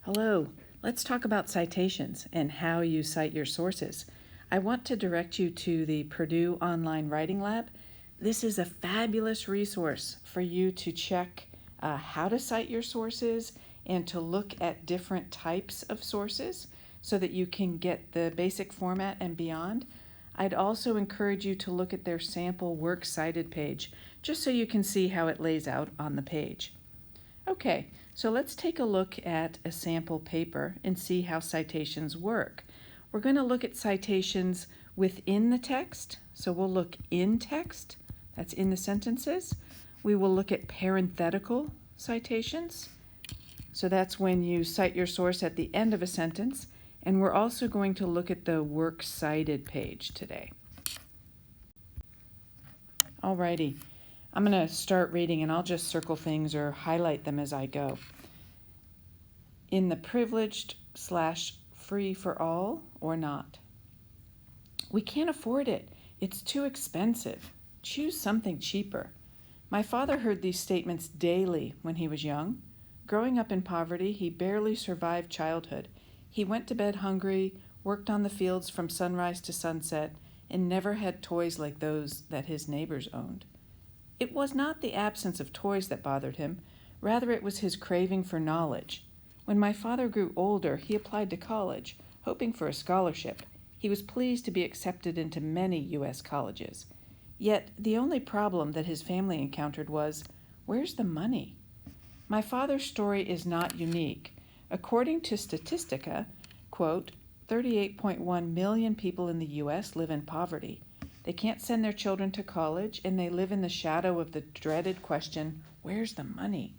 Hello, let's talk about citations and how you cite your sources. I want to direct you to the Purdue Online Writing Lab. This is a fabulous resource for you to check how to cite your sources and to look at different types of sources so that you can get the basic format and beyond. I'd also encourage you to look at their sample works cited page just so you can see how it lays out on the page. Okay, so let's take a look at a sample paper and see how citations work. We're going to look at citations within the text. So we'll look in text, that's in the sentences. We will look at parenthetical citations. So that's when you cite your source at the end of a sentence. And we're also going to look at the works cited page today. Alrighty. I'm going to start reading and I'll just circle things or highlight them as I go. In the privileged / free for all or not. We can't afford it. It's too expensive. Choose something cheaper. My father heard these statements daily when he was young. Growing up in poverty, he barely survived childhood. He went to bed hungry, worked on the fields from sunrise to sunset, and never had toys like those that his neighbors owned. It was not the absence of toys that bothered him, rather it was his craving for knowledge. When my father grew older, he applied to college, hoping for a scholarship. He was pleased to be accepted into many U.S. colleges. Yet the only problem that his family encountered was, where's the money? My father's story is not unique. According to Statistica, quote, 38.1 million people in the U.S. live in poverty. They can't send their children to college, and they live in the shadow of the dreaded question, where's the money?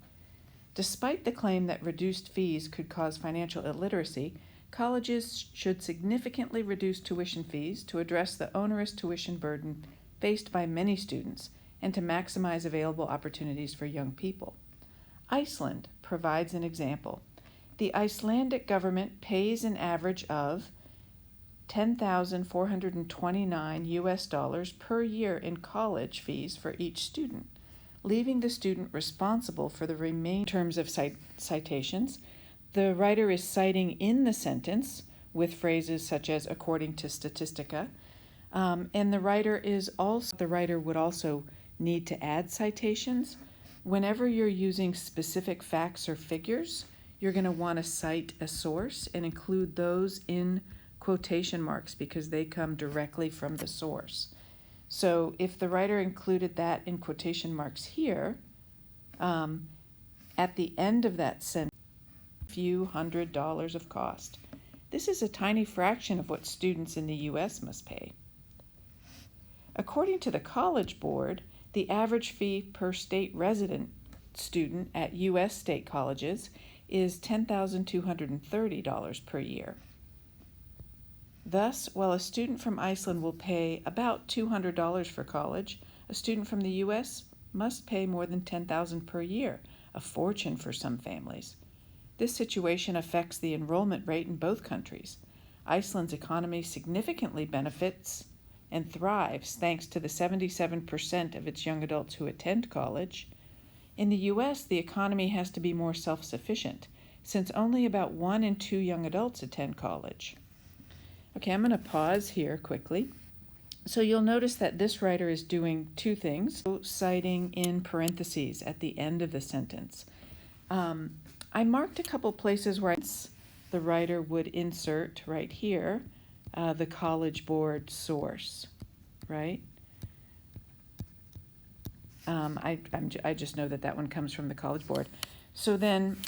Despite the claim that reduced fees could cause financial illiteracy, colleges should significantly reduce tuition fees to address the onerous tuition burden faced by many students and to maximize available opportunities for young people. Iceland provides an example. The Icelandic government pays an average of $10,429 per year in college fees for each student, leaving the student responsible for the remaining terms of citations. The writer is citing in the sentence with phrases such as according to Statistica, and the writer would also need to add citations. Whenever you're using specific facts or figures, you're going to want to cite a source and include those in quotation marks because they come directly from the source. So if the writer included that in quotation marks here, at the end of that sentence, a few $100s of cost. This is a tiny fraction of what students in the U.S. must pay. According to the College Board, the average fee per state resident student at U.S. state colleges is $10,230 per year. Thus, while a student from Iceland will pay about $200 for college, a student from the U.S. must pay more than $10,000 per year, a fortune for some families. This situation affects the enrollment rate in both countries. Iceland's economy significantly benefits and thrives thanks to the 77% of its young adults who attend college. In the U.S., the economy has to be more self-sufficient, since only about 1 in 2 young adults attend college. Okay, I'm going to pause here quickly. So you'll notice that this writer is doing two things, citing in parentheses at the end of the sentence. I marked a couple places where the writer would insert right here the College Board source, right? I just know that one comes from the College Board. So then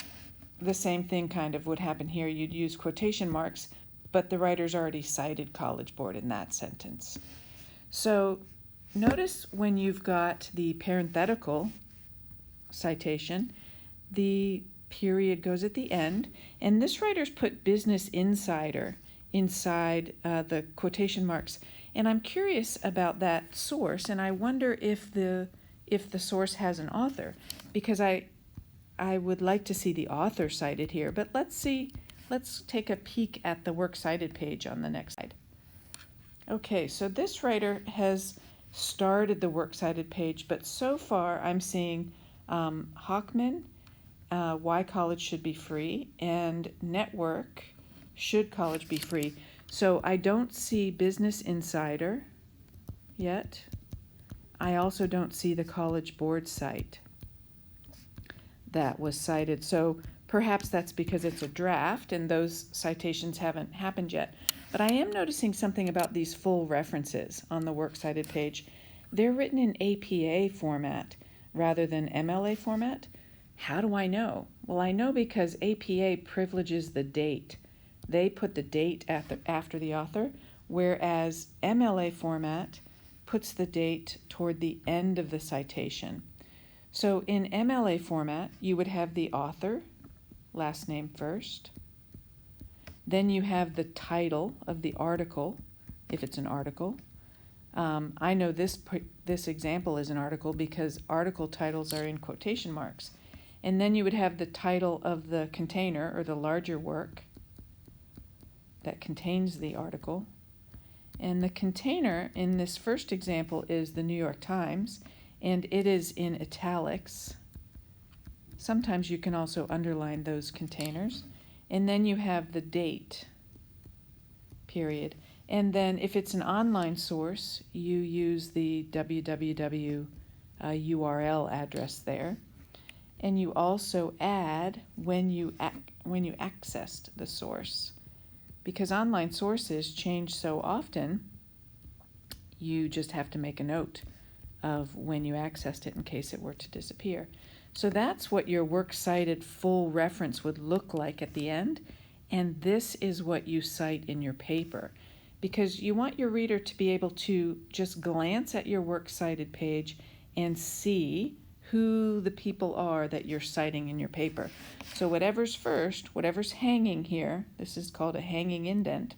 the same thing kind of would happen here. You'd use quotation marks, but the writer's already cited College Board in that sentence. So notice when you've got the parenthetical citation, the period goes at the end, and this writer's put Business Insider inside the quotation marks. And I'm curious about that source, and I wonder if the source has an author, because I would like to see the author cited here, but let's take a peek at the works cited page on the next slide. Okay, so this writer has started the works cited page, but so far I'm seeing Hockman, why college should be free, and network, should college be free. So I don't see Business Insider yet. I also don't see the College Board site that was cited. So perhaps that's because it's a draft and those citations haven't happened yet. But I am noticing something about these full references on the works cited page. They're written in APA format rather than MLA format. How do I know? Well, I know because APA privileges the date. They put the date after the author, whereas MLA format puts the date toward the end of the citation. So in MLA format, you would have the author, last name first. Then you have the title of the article, if it's an article. I know this example is an article because article titles are in quotation marks. And then you would have the title of the container or the larger work that contains the article. And the container in this first example is the New York Times, and it is in italics. Sometimes you can also underline those containers. And then you have the date, period. And then if it's an online source, you use the www URL address there. And you also add when you accessed the source. Because online sources change so often, you just have to make a note of when you accessed it in case it were to disappear. So that's what your works cited full reference would look like at the end, and this is what you cite in your paper. Because you want your reader to be able to just glance at your works cited page and see who the people are that you're citing in your paper. So whatever's first, whatever's hanging here, this is called a hanging indent,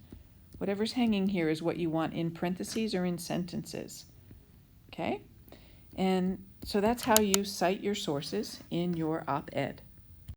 whatever's hanging here is what you want in parentheses or in sentences. Okay? And so that's how you cite your sources in your op-ed.